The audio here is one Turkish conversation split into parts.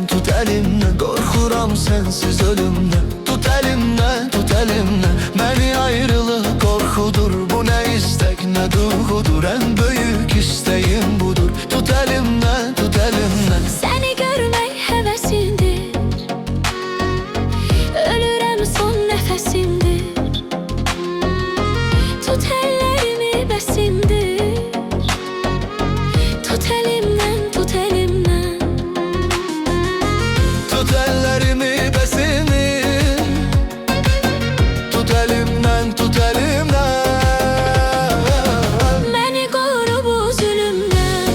Tut elimden, korkuram sensiz ölümden. Tut elimden, tut elimden. Beni ayrılık korkudur. Bu ne istek ne duygudur. En büyük isteğim budur. Tut elimden, tut elimden. Seni görmek hevesimdir. Ölürem son nefesimdir. Tut ellerimi besimdir. Tut elimden, tut elimden. Tut ellerimi besini. Tut elimden, tut elimden. Beni koru bu zulümden.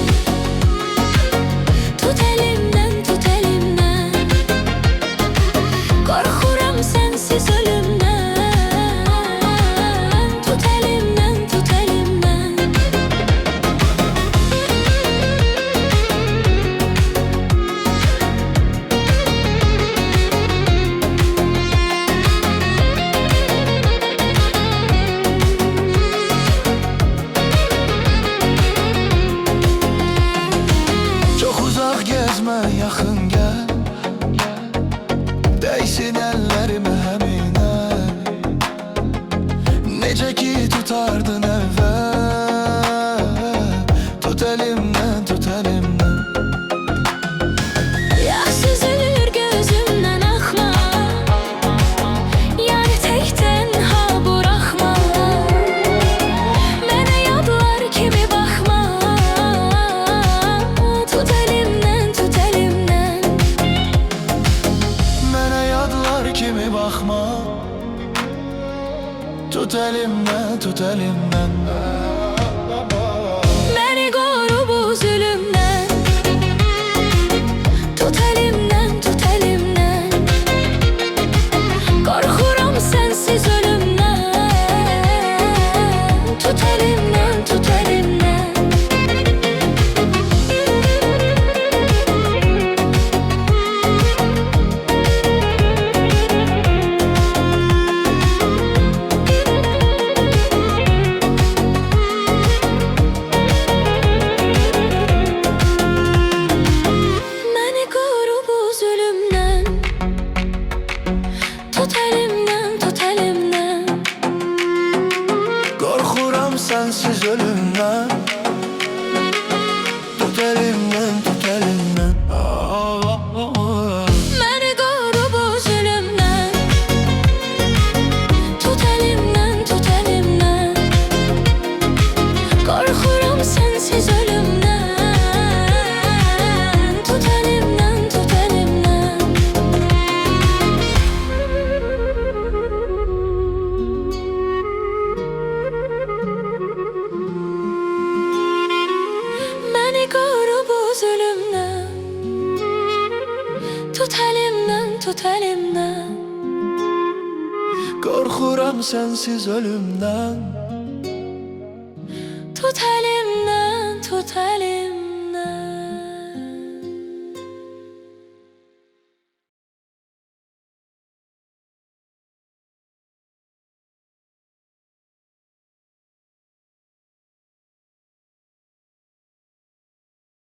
Tut elimden, tut elimden. Korkuram sensiz ölümden. Tut elimden, tut elimden. Gezme yakın gel. Değsin ellerime hemine. Nece ki tutardın evvel. Tut elimden, tut elimden. Ya süzülür gözümden akma. Yani tek tenha bırakma. Bana yadlar kimi bakma. Tut elimden, tut elimden. Bana yadlar kimi bakma. Tut elimden, tut elimden. Beni koru bu zulümden. Tut elimden, tut elimden. Korkuram sensiz ölümden. Tut elimden, tut elimden. Beni koru bu zulümden. Tut elimden, tut elimden. Korkuram sensiz ölümden. Tut elimden, tut elimden. Beni koru bu zulümden. Tut elimden, tut elimden. Korkuram sensiz ölümden. Tut elimden, tut elimden. Beni koru bu zulümden. Tut elimden, tut elimden. Korkuram sensiz ölümden.